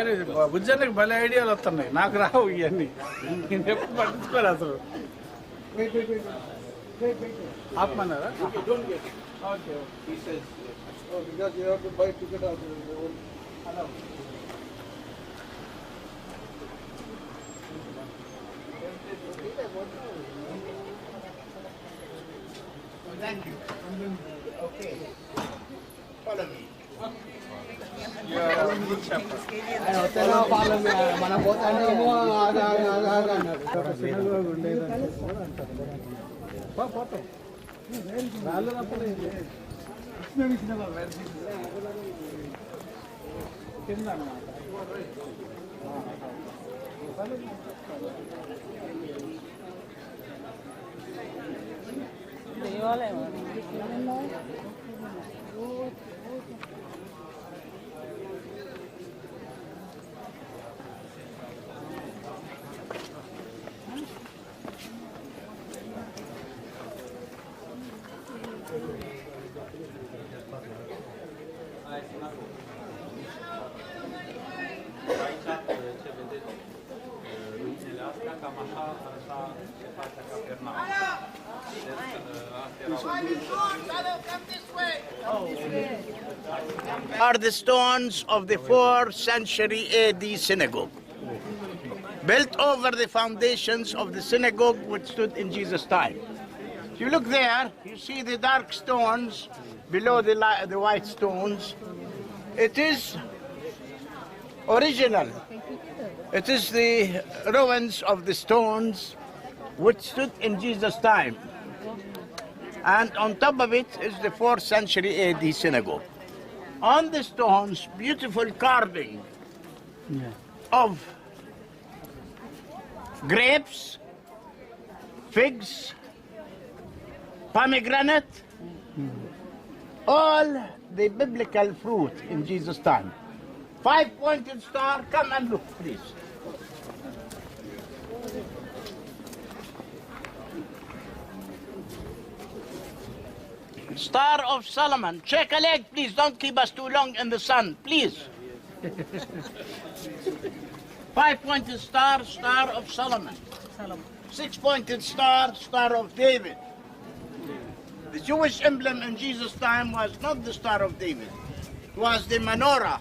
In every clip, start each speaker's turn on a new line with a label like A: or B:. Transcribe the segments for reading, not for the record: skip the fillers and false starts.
A: కానీ బుజ్జన్నకి భలే ఐడియాలు వస్తున్నాయి, నాకు రావు ఇవన్నీ. నేను ఎప్పుడు పట్టించుకోరు అసలు. ఆపమన్నారా? Okay.
B: Thank you. Okay. Follow me. Are the stones of the 4th century AD synagogue, built over the foundations of the synagogue which stood in Jesus' time. If you look there, you see the dark stones below the white stones. It is original. It is the ruins of the stones which stood in Jesus' time. And on top of it is the 4th century AD synagogue. On the stones, beautiful carving of grapes, figs, pomegranate, all the biblical fruit in Jesus' time. 5-pointed star, come and look, please. Star of Solomon. Check a leg, please. Don't keep us too long in the sun, please. 5-pointed star, Star of Solomon. 6-pointed star, Star of David. The Jewish emblem in Jesus' time was not the Star of David. It was the menorah.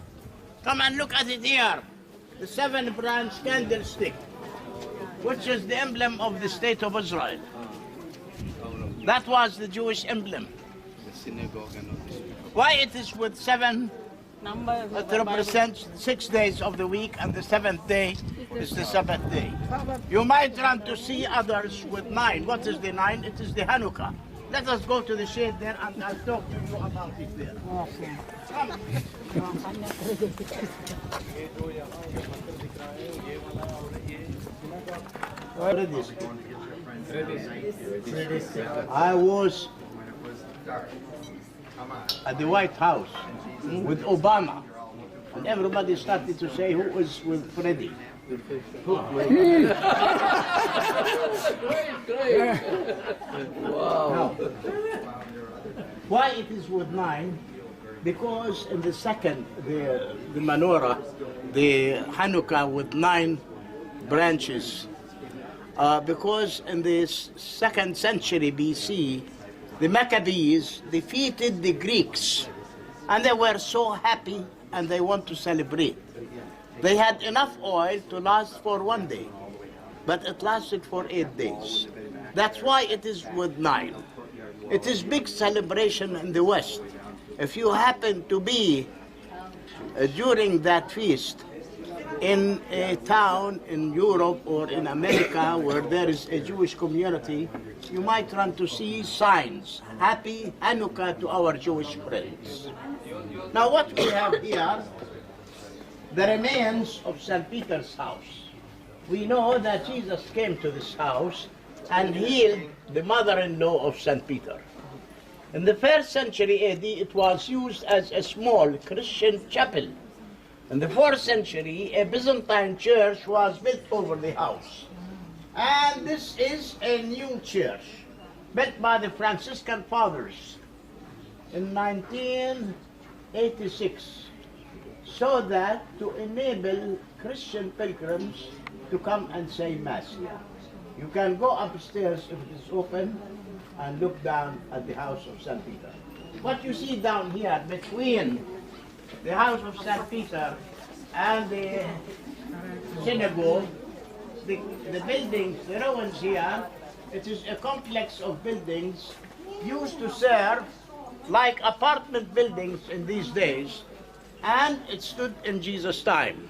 B: Come and look at it here. The 7-branch candlestick, which is the emblem of the state of Israel. That was the Jewish emblem.
C: Synagogue and all this.
B: Why it is with 7 numbers? It represents 6 days of the week, and the 7th day is the Sabbath day. You might run to see others with 9. What is the 9? It is the Hanukkah. Let us go to the shade there, and I'll talk to you about it there. Come. I was at the White House with Obama, and everybody started to say, who is with Freddie? Wow. Now, why it is with 9? Because in the second, the menorah, the Hanukkah with 9 branches, because in the 2nd century BC, the Maccabees defeated the Greeks, and they were so happy and they want to celebrate. They had enough oil to last for 1 day, but it lasted for 8 days. That's why it is with 9. It is big celebration in the West. If you happen to be during that feast in a town in Europe or in America where there is a Jewish community, you might run to see signs, Happy Hanukkah to our Jewish friends. Now what we have here, the remains of St. Peter's house. We know that Jesus came to this house and healed the mother-in-law of St. Peter. In the 1st century AD, it was used as a small Christian chapel. In the 4th century, a Byzantine church was built over the house. And this is a new church, built by the Franciscan Fathers in 1986. so that to enable Christian pilgrims to come and say Mass. You can go upstairs if it is open and look down at the house of St. Peter. What you see down here between the house of St. Peter and the synagogue, the buildings, the ruins here, it is a complex of buildings used to serve like apartment buildings in these days, and it stood in Jesus' time.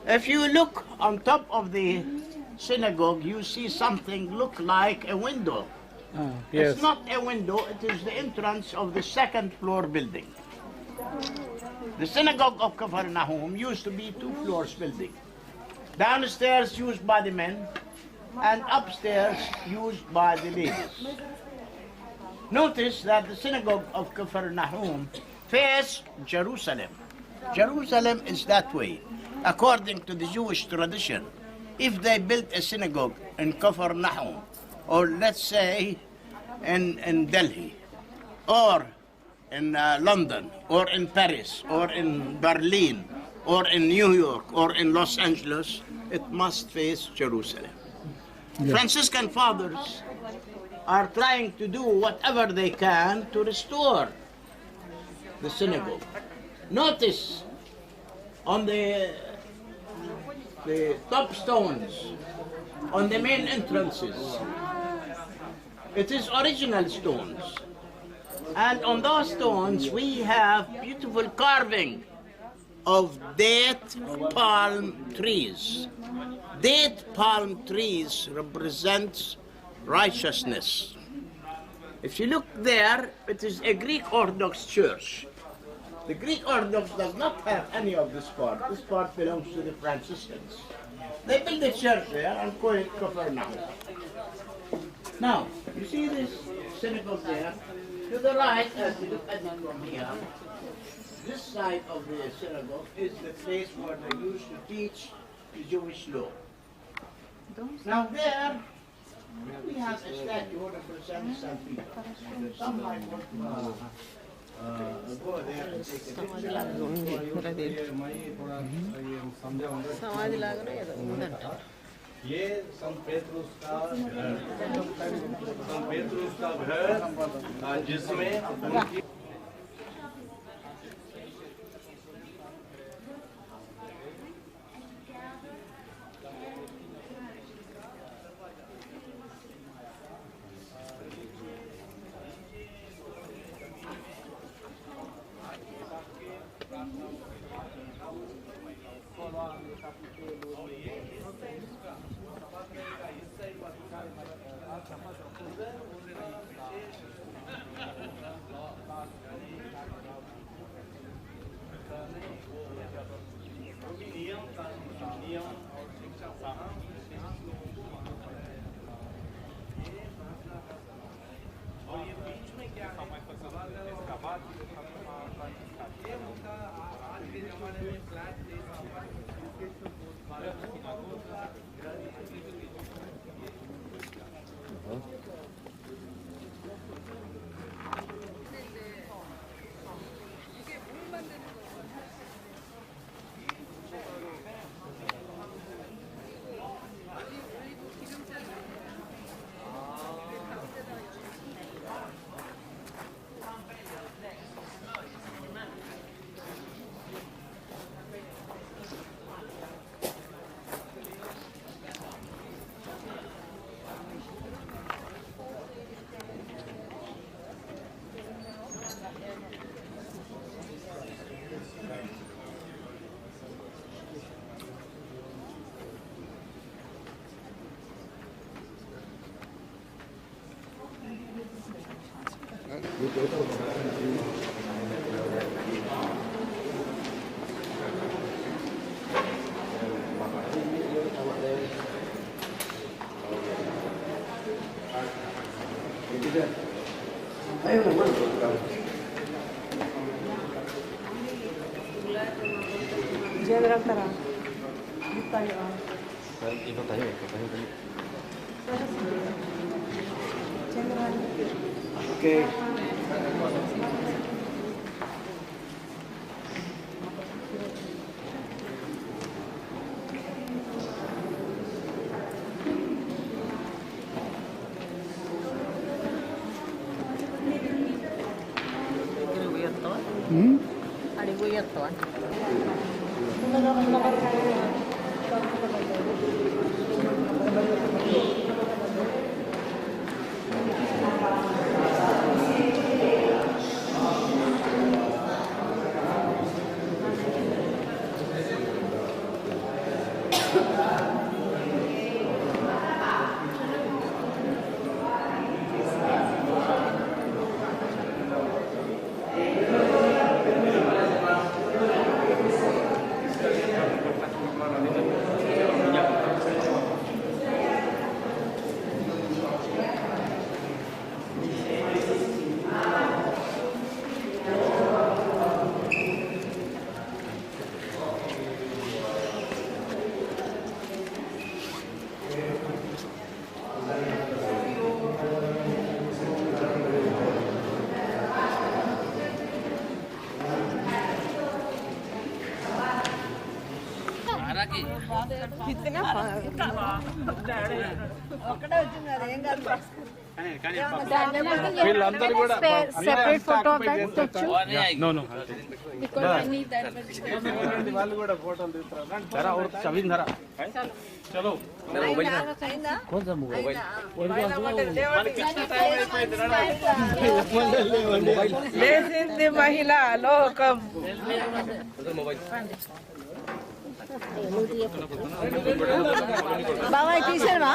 B: If you look on top of the synagogue, you see something look like a window.
A: Yes.
B: It's not a window, it is the entrance of the second floor building. The synagogue of Capernaum used to be 2 floors building. Downstairs used by the men and upstairs used by the ladies. Notice that the synagogue of Capernaum faces Jerusalem. Jerusalem is that way. According to the Jewish tradition, if they built a synagogue in Capernaum, or let's say in Delhi, or in London, or in Paris, or in Berlin, or in New York, or in Los Angeles, it must face Jerusalem. Yeah. Franciscan fathers are trying to do whatever they can to restore the synagogue. Notice on the top stones, on the main entrances, it is original stones. And on those stones we have beautiful carving of date palm trees. Date palm trees represents righteousness. If you look there, it is a Greek Orthodox church. The Greek Orthodox does not have any of this part. This part belongs to the Franciscans. They built a church there and call it Capernaum. Now, you see this synagogue there? To the right, as you look at it from here, this side of the synagogue is the place where they used to teach the Jewish law. Now there, we have a statue representing St. Peter. Some might want to go there and take a picture.
D: ये संत पेत्रुस का घर जिसमें उनकी
E: General Tara. Dito tayo.
C: Ito tayo.
E: General.
B: Okay.
E: అడిగి పోయి వస్తావా
A: వీళ్ళందరూ కూడా
E: separate photo of that statue because I need that
A: వాళ్ళు కూడా ఫోటోలు తీసుకురా చలో
F: లేచింది మహిళ లోకం
E: బాబాయ్ తీసావా